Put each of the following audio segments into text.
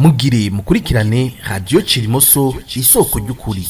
mugire mukurikirane radio Cirimoso isoko ry'ukuri.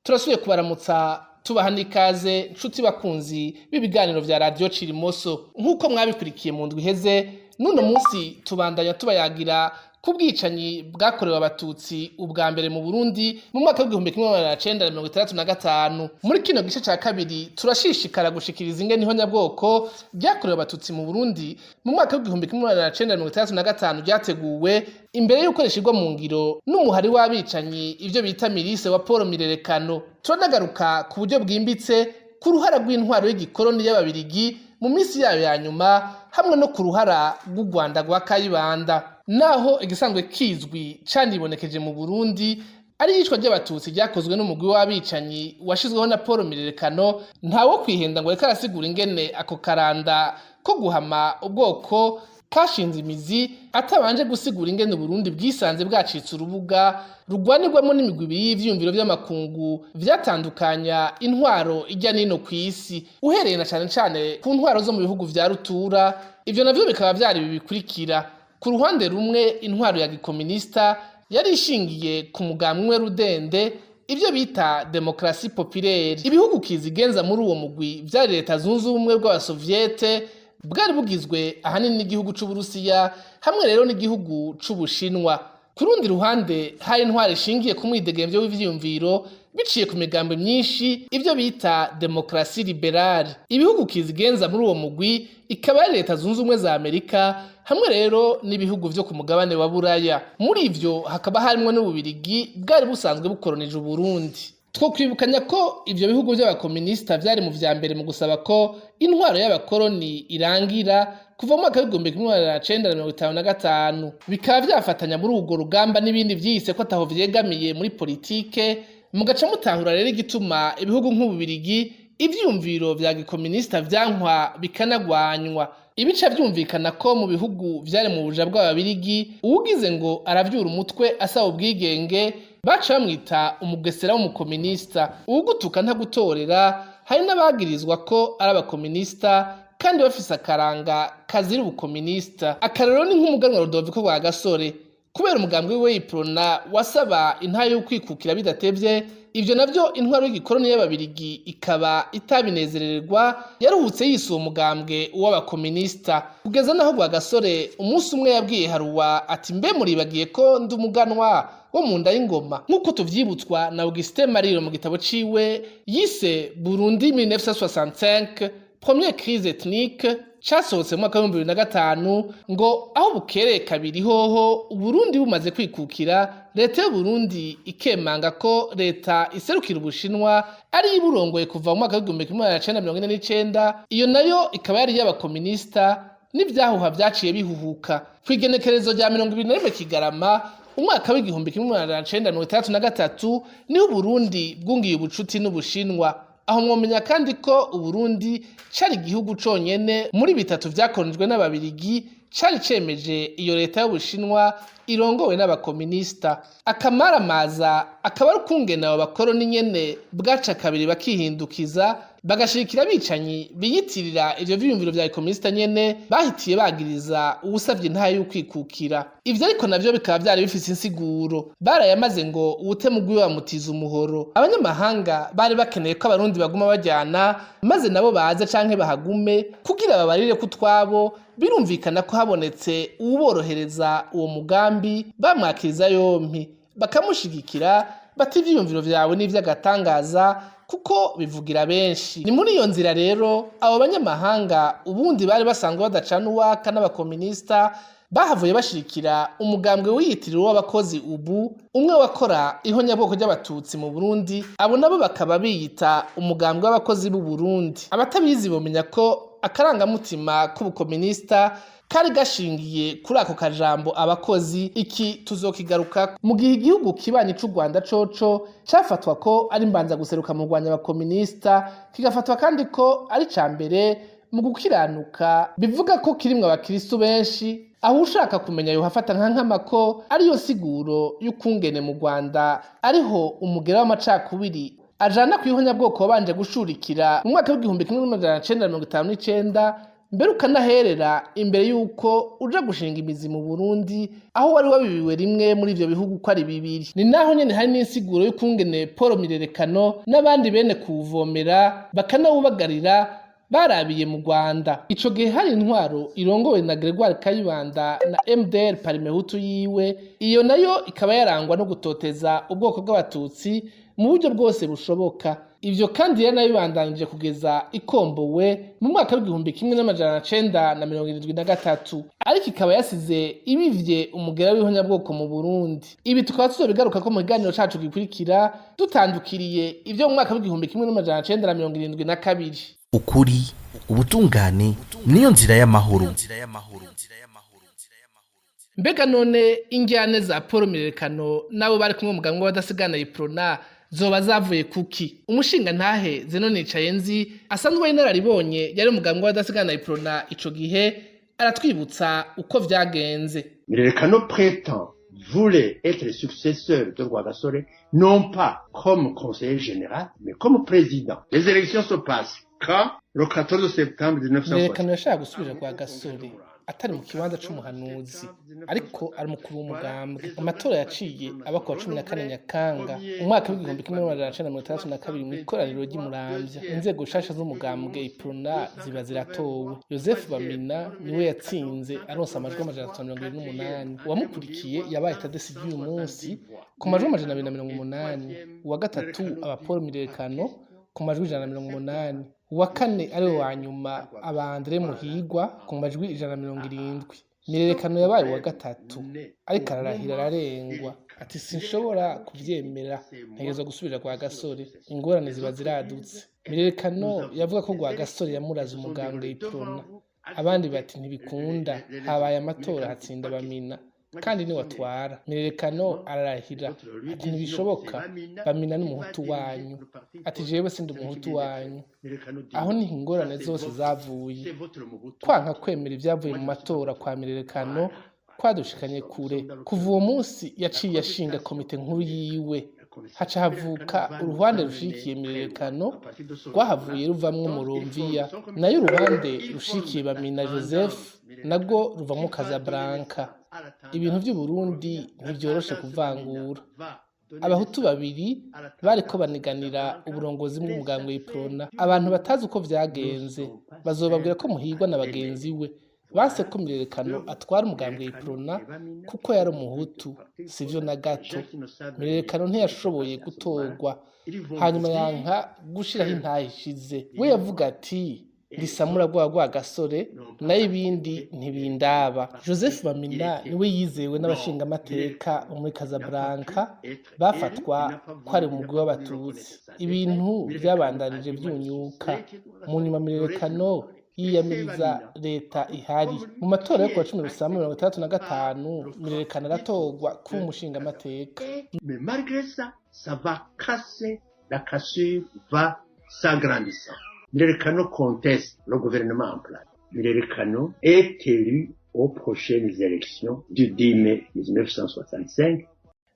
Turasubiye kubaramutsa tubaha n'ikaze nshuti bakunzi b'ibiganiro vya radio Cirimoso. Nk'uko mwabikurikiye mu ndwi iheze, nuno munsi tubandanya tubayagira ku bwicanyi bwakorewe abatutsi ubwa mbere mu Burundi mu mwaka w'igihumbi kimwe magana cenda na mirongo itandatu na gatanu. Muri kino gice ca kabiri turashishikara gushikiriza ingene ihonyabwoko ryakorewe abatutsi mu Burundi mu mwaka w'igihumbi kimwe magana cenda na mirongo itandatu na gatanu ryateguwe imbere y'uko rishirwa mu ngiro n'umuhari w'abicanyi ivyo bita mirise wa Paul Mirerekano. Turanagaruka ku buryo bwimbitse ku ruhara rw'intwaro y'igikoroni y'ababirigi mu minsi yayo ya nyuma hamwe no ku ruhara rw'u Rwanda rwa Kayibanda. Naho igisanzwe kizwi canibonekeje mu Burundi ari yicwa ry'abatutsi ryakozwe n'umugwi w'abicanyi washizweho na Paul Mirerekano, ntawo kwihenda ngo reka arasigura ingene ako karanda ko guhama ubwoko kashinze imizi atabanje gusigura ingene Burundi bwisanze bwacitse urubuga rugwanirwamo n'imigwi ibiri y'ivyumviro vy'amakungu vyatandukanya intwaro ijya nino kw'isi, uhereye na cane ku ntwaro zo mu bihugu vya rutura. Ivyo navyo bikaba vyari bibikurikira: ku ruhande rumwe intwaro ya gikominista yari ishingiye ku mugambi umwe rudende, ivyo bita demokrasi populaire. Ibihugu kizigenza muri uwo mugwi vyari leta zunze ubumwe bw'abasoviete, bwari bugizwe ahanini n'igihugu c'Uburusiya hamwe rero n'igihugu c'Ubushinwa. Ku rundi ruhande hari intwaro ishingiye ku mwidegemvyo w'ivyiyumviro biciye ku migambi myinshi, ivyo bita demokrasi liberale. Ibihugu kizigenza muri uwo mugwi ikaba ari leta zunze ubumwe za Amerika hamwe rero n'ibihugu vyo ku mugabane wa Buraya. Muri ivyo hakaba harimwo n'Ububirigi bwari busanzwe bukoronije Uburundi. Twokwibukanya ko ivyo bihugu vy'abakominista vyari mu vya mbere mu gusaba ko intwaro y'abakoroni irangira kuva mu mwaka w'igihumbi kimwe magana cenda na mirongo itanu na gatanu. Bikaba vyafatanya muri urwo rugamba n'ibindi vyise ko ataho vyegamiye muri politike. Mugaca mutahura rero igituma ibihugu nk'Ububirigi ivyumviro vya gikominista vyankwa bikanagwanywa. Ibica vyumvikana ko mu bihugu vyari mu buja bw'ababirigi uwugize ngo aravyura umutwe asaba ubwigenge baca bamwita umugesera w'umukominista. Uwugutuka ntagutorera hari n'abagirizwa ko ari abakominista kandi bafise akaranga kazira ubukominista. Akarero ni nk'umuganwa Rudoviko Rwagasore, kubera umugambi wiwe Iprona wasaba intahe yo kwikukira bidatevye. Ivyo navyo intwaro y'igikoroni y'ababirigi ikaba itabinezererwa, yaruhutse yise uwo mugambwe w'abakominista, kugeza naho Rwagasore umunsi umwe yabwiye Haruwa ati mbe muribagiye ko ndi umuganwa wo mu nda y'ingoma, nk'uko tuvyibutswa na Augustin Mariro mu gitabo ciwe yise Burundi 1965 première crise ethnique casohotse mu mwaka w'ibihumbi bibiri na gatanu, ngo aho bukereye kabiri hoho Uburundi bumaze kwikukira, leta y'Uburundi ikemanga ko leta iserukira Ubushinwa ari iburongoye kuva mu mwaka w'igihumbi kimwe magana cenda mirongo ine n'icenda. Iyo nayo ikaba yari iy'abakominista, n'ivyahuha vyaciye bihuhuka. Kw'igenekerezo rya 21 Kigarama umwaka w'igihumbi kimwe magana cenda mirongo itandatu na gatatu niho Uburundi bwungiye ubucuti n'Ubushinwa. Aho mwomenya kandi ko Uburundi cari igihugu conyene muri bitatu vyakoronijwe n'ababirigi cari cemeje iyo leta y'Ubushinwa irongowe n'abakominista. Akamaramaza akaba ari ukungene abo bakoroni nyene bwaca kabiri bakihindukiza bagashirikira abicanyi biyitirira ivyo vyiyumviro vya gikominista nyene bahitiye bagiriza uwusavye intahe y'ukwikukira. Ivyo ariko navyo bikaba vyari bifise insiguro. Barayamaze ngo uwutema ugwiwe bamutiza umuhoro. Abanyamahanga bari bakeneye ko abarundi baguma bajyana maze nabo baze canke bahagume kugira babarire ko utwabo. Birumvikana ko habonetse uwuborohereza uwo mugambi bamwakiriza yompi bakamushigikira bati ivyiyumviro vyawe n'ivy'agatangaza kuko bivugira benshi. Ni muri iyo nzira rero abo banyamahanga ubundi bari basanzwe badacana uwaka n'abakominista bahavuye bashirikira umugambwe wiyitirira w'abakozi ubu umwe wakora ihonyabwoko ry'abatutsi mu Burundi. Abo nabo bakaba biyita umugambwe w'abakozi b'u Burundi. Abatabizi bomenya ko akarangamutima k'ubukominista kari gashingiye kuri ako kajambo abakozi. Iki tuzokigaruka mu gihe igihugu kibanyi c'u Rwanda coco cafatwa ko ari mbanza guseruka mu Rwanda abakominista, kigafatwa kandi ko ari ca mbere mu gukiranuka, bivuga ko kirimwe abakristo benshi. Aho ushaka kumenya yohafata nk'amako ariyo siguro y'ukungene mu Rwanda ariho umugera w'amacakubiri ajana kwihonyabwoko wabanje gushurikira mu mwaka w'igihumbi kimwe magana cenda mirongo itanu n'icenda mbere ukanaherera imbere y'uko uja gushinga imizi mu Burundi aho wari wabibiwe rimwe muri ivyo bihugu ko ari bibiri. Ni naho nyene hari n'insiguro y'ukungene Paul Mirerekano n'abandi bene kuwuvomera bakanawubagarira barabiye mu Rwanda. Ico gihe hari intwaro irongowe na Gregoire Kayibanda na MDR Parimehutu yiwe, iyo nayo ikaba yarangwa no gutoteza ubwoko bw'abatutsi mu buryo bwose bushoboka. Ivyo kandi yanabibandanije kugeza ikombowe mu mwaka w'igihumbi kimwe n'amajana cenda na 73, ariko ikaba yasize ibivye umugera w'ihonyabwoko mu Burundi. Ibi tukaba tuzobigaruka ko mu kiganiro cacu gikurikira dutandukiriye ivyo mu mwaka w'igihumbi kimwe n'amajana cenda na 72. Ukuri, ubutungane niyo nzira y'amahoro. Mbega none injyane za Paul Mirerekano nabo bari kumwe mugambwe w'abadasigana Iprona zoba zavuye kuki? Umushinga ntahe Zeno Nicayenzi asanzwe ari nararibonye yari umugambwe w'abadasigana Iprona ico gihe aratwibutsa uko vyagenze. Mirerekano prétend voulait être le successeur de Rwagasore non pas comme conseiller général mais comme président. Les élections se passent quand le 14 septembre 1960. Mirerekano yashaka gusubira Rwagasore atari mu kibanza c'umuhanuzi ariko ari mukuru w'umugambwe. Amatora yaciye aba ku wa 14 Nyakanga umwaka w'igihumbi kimwe n'amajana cenda na mirongo itandatu na kabiri mw'ikoraniro ry'Imuramvya. Inzego nshasha z'umugambwe Iprona ziba ziratowe. Joseph Bamina niwe yatsinze aronse amajwi amajana 528. Uwamukurikiye yabaye Tadesi y'uyu munsi ku majwi amajana 280. Uwa gatatu aba Paul Mirerekano ku majwi 180. Uwa kane ariwe wa nyuma aba Andre Muhigwa ku majwi 170. Mirerekano yabaye uwa gatatu ariko ararahira ararengwa ati sinshobora kuvyemera, ntegerezwa gusubira Rwagasore, ingorane ziba ziradutse. Mirerekano yavuga ko Rwagasore yamuraze umugambwe Iprona, abandi bati ntibikunda, habaye amatora hatsinda Bamina kandi ni watwara. Mirerekano ararahira ati ntibishoboka, Bamina n'umuhutu wanyu, ati jewe sindi umuhutu wanyu. Aho ni ingorane zose zavuye. Kwanka kwemera ivyavuye mu matora kwa Mirerekano kwadushikanye kure. Kuva uwo munsi yaciye ashinga komite nkuru yiwe, haca havuka uruhande rushikiye Mirerekano rwahavuye ruvamwo Umuromviya, nayo uruhande rushikiye Bamina Joseph nabwo ruvamwo Casablanca. Ibintu vy'u Burundi ntivyoroshe kuvangura. Abahutu babiri bariko baniganira uburongozi bw'umugambwe Iprona. Abantu batazi uko vyagenze bazobabwira ko Muhigwa na bagenzi we base ko Mirerekano atwara umugambwe Iprona kuko yari umuhutu. Sivyo na gato. Mirerekano ntiyashoboye gutorwa, hanyuma yanka gushiraho intahishize. We yavuga ati ndisamura Rwagasore nayo ibindi ntibindaba. Joseph Bamina niwe yizewe n'abashinga amateka muri Casablanca bafatwa ko ari umugwi w'abatutsi. Ibintu vyabandanije vyunyuka. Mu nyuma Mirerekano yiyamiriza leta ihari. Mu matora yo kuwa 10 Rusama 1965 Mirerekano aratorwa kuba umushinga amateka. Mais malgré ça, ça va casser, la cassure va s'agrandissant. Mirerekano conteste le gouvernement en place. Mirerekano est élu aux prochaines élections du 10 mai 1965.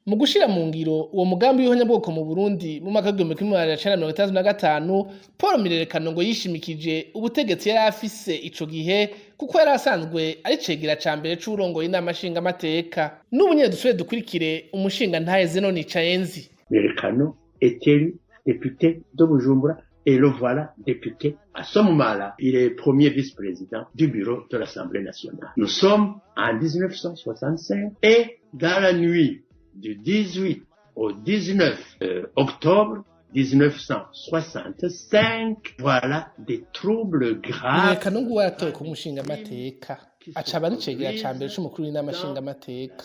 Mu gushira mu ngiro uwo mugambi w'ihonyabwoko mu Burundi mu mwaka w'igihumbi kimwe n'amajana cenda na mirongo itandatu na gatanu, Paul Mirerekano ngo yishimikije ubutegetsi yari afise ico gihe kuko yari asanzwe ari cegera ca mbere c'urongoye inama nshingamateka. N'ubu nyene dusubire dukurikire umushinga ntahe Zeno Nicayenzi. Mirerekano est élu député de Bujumbura et le voilà député. À ce moment-là, il est premier vice-président du bureau de l'Assemblée nationale. Nous sommes en 1965 et dans la nuit du 18 au 19 octobre 1965, voilà des troubles graves. Mirerekano ngo yaratowe ku mushinga amateka acaba n'icegera ca mbere c'umukuru w'inama nshingamateka.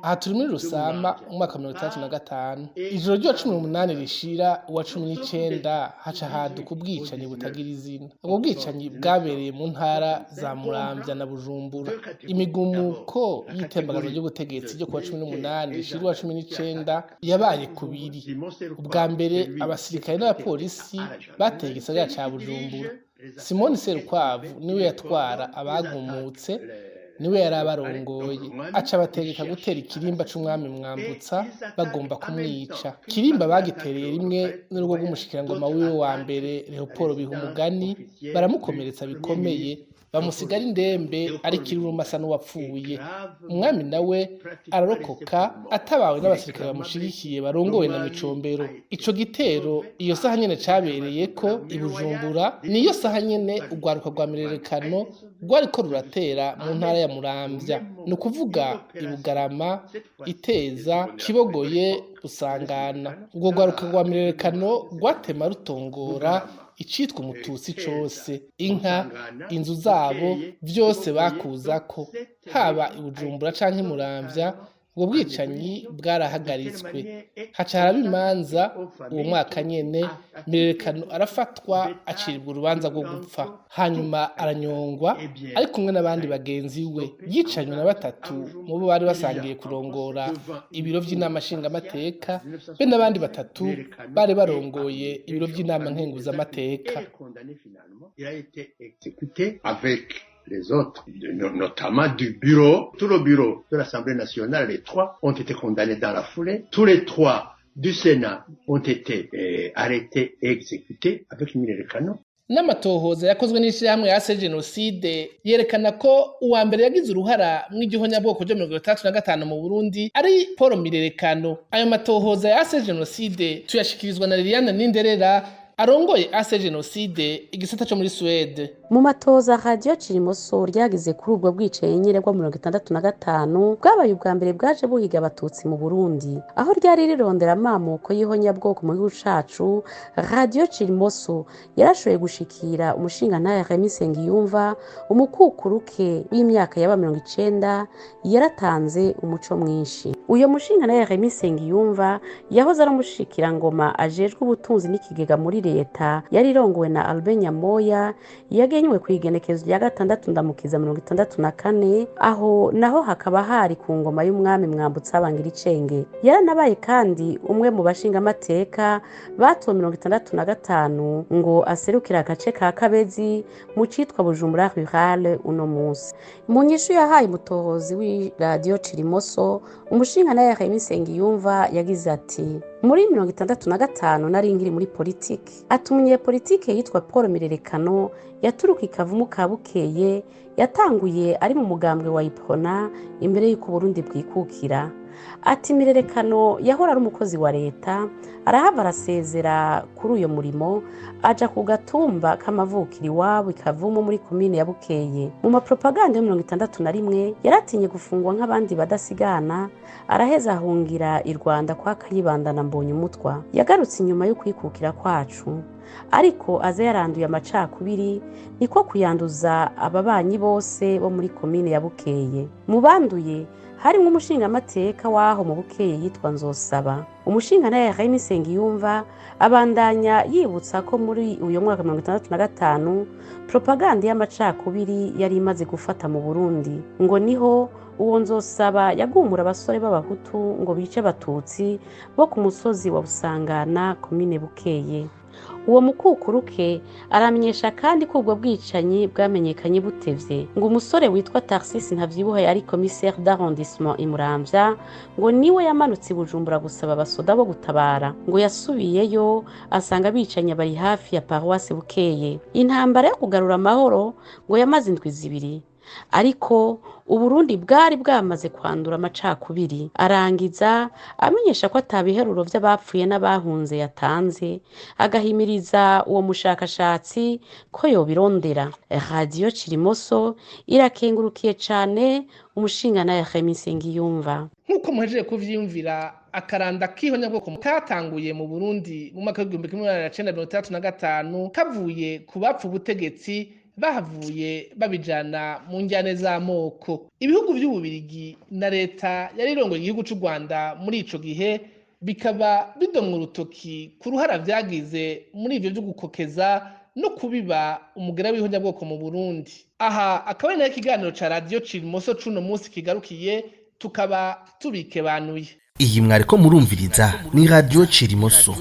Aha turi muri Rusama umwaka wa 1965. Ijoro ry'uwa 18 rishira uwa 19 haca haduka ubwicanyi butagira izina. Ubwo bwicanyi bwabereye mu ntara za Muramvya na Bujumbura. Imigumuko y'itembagazo ry'ubutegetsi ryo kuwa 18 rishira uwa 19 yabaye kubiri. Ubwa mbere abasirikare n'abapolisi bateye igisagara ca Bujumbura. Simoni Serukwavu niwe yatwara abagumutse, niwe yari abarongoye. Aca bategeka gutera ikirimba c'umwami Mwambutsa bagomba kumwica. Kirimba bagitereye rimwe n'urugo rw'umushikirangoma wiwe wa mbere Leopold Bihumugani, baramukomeretsa bikomeye bamusigara indembe ari kiruruma asa n'uwapfuye. Umwami nawe ararokoka atabawe n'abasirikare bamushigikiye barongowe na Micombero. Ico gitero iyo saha nyene cabereyeko i Bujumbura niyo saha nyene urwaruka rwa Mirerekano rwariko ruratera mu ntara ya Muramvya, ni ukuvuga i Bugarama, Iteza, Kibogoye, Busangana. Urwo rwaruka rwa Mirerekano rwatema rutongora icitwa umututsi cose, inka, inzu zabo vyose bakuzako, haba i Bujumbura canke i Muramvya. Ubwo bwicanyi bwarahagaritswe, haca haraba imanza. Uwo mwaka nyene Mirerekano arafatwa aciribwa urubanza rwo gupfa, hanyuma aranyongwa ari kumwe n'abandi bagenzi we. Yicanywe na batatu mu bo bari basangiye kurongora ibiro vy'inama nshingamateka, be n'abandi batatu bari barongoye ibiro vy'inama nkenguzamateka. Les autres, notamment du bureau, tout le bureau de l'Assemblée nationale, les trois ont été condamnés dans la foulée. Tous les trois du Sénat ont été arrêtés et exécutés avec Mirerekano. N'amatohoza yakozwe n'ishirahamwe yase Jenoside yerekana ko uwa mbere yagize uruhara mw'igihonyabwoko ryo 1935 mu Burundi ari Paul Mirerekano. Ayo matohoza yase Jenoside tuyashikirizwa na Liliane Ninderera arongoye ase Jenoside igisata cyo muri Suède. Mu matoza Radio Cirimoso ryagize kuri ubwo bwicaye nyine bwa 1965 bwabaye ubwa mbere bwaje buhiga abatutsi mu Burundi, aho ryari rirondera amamuko y'ihonyabwoko mu gihugu cacu. Radio Cirimoso yarashoboye gushikira umushinga ntaye Remy Nsengiyumva, umukukuruke w'imyaka yaba 90 yaratanze umuco mwinshi. Uyo mushinga ntaye Remy Nsengiyumva yahoze ari umushikira ngoma ajejwe ubutunzi n'ikigega muri leta, yari irongowe na Albert Nyamoya, yagenywe ku igenekezo rya 6 ndamukiza 1964, aho naho hakaba hari ku ngoma y'umwami Mwambutsa Bangiricenge. Yaranabaye kandi umwe mu bashinga amateka bato 1965 ngo aserukira agace ka Kabezi mu citwa Bujumbura Rural uno munsi. Mu nyishu yahaye umutohozi wi Radio Cirimoso, umushinga naye Remy Nsengiyumva yagize ati: muri 1965 nari nkiri muri politiki. Atumunye politiki yitwa Paul Mirerekano yaturuka ikavumu ka Bukeye, yatanguye ari mu mugambwe wa Iprona imbere y'uko Burundi bwikukira. Ati Mirerekano yahora ari umukozi wa leta, arahava arasezera kuri uyo murimo aja ku gatumba k'amavukiri wabo ikavumu muri komine ya Bukeye. Mu mapropaganda ya 1961 yaratinye gufungwa nk'abandi badasigana, araheza ahungira i Rwanda kwa Kayibanda na Mbonyumutwa. Yagarutse inyuma yo kwikukira kwacu, ariko aza yaranduye amacakubiri, niko kuyanduza ababanyi bose bo muri komine ya Bukeye. Mu banduye hari umushinga amateka waho mu Bukeye yitwa Nzosaba. Umushinga naye Remy Nsengiyumva abandanya yibutsa ko muri uyo mwaka 1965 propaganda y'amacakubiri yari imaze gufata mu Burundi, ngo niho uwo Nzosaba yagumura abasore b'abahutu ngo bice abatutsi bo ku musozi wa Busangana komine Bukeye. Uwo mukukuruke aramenyesha kandi ko ubwo bwicanyi bwamenyekanye butevye, ngo umusore witwa Tarsis Ntavyibuha yari commissaire d'arrondissement Imuramvya, ngo niwe yamanutse Bujumbura gusaba abasoda bo gutabara, ngo yasubiyeyo asanga bicanye bari hafi ya paroisse Bukeye. Intambara yo kugarura amahoro ngo yamaze indwi zibiri, ariko Uburundi bwari bwamaze kwandura amacakubiri. Arangiza amenyesha ko atabiheruro vy'abapfuye n'abahunze yatanze, agahimiriza uwo mushakashatsi ko yobirondera. Radio Cirimoso irakengurukiye cane umushinga naye Remy Nsengiyumva. Nkuko muhejeje kuvyiyumvira, akaranda k'ihonyabwoko katanguye mu Burundi mu mwaka w'1935 kavuye ku bapfu ubutegetsi bahavuye babijana mu njyane z'amoko. Ibihugu by'Ububirigi na leta yari irongoye igihugu cy'u Rwanda muri ico gihe bikaba bidomwa urutoki ku ruhara vyagize muri ivyo byo gukokeza no kubiba umugera w'ihonyabwoko mu Burundi. Aha akaba ari ikiganiro ca Radio Cirimoso cuno munsi kigarukiye, tukaba tubikebanuye. Iyi mwariko murumviriza ni Radio Cirimoso.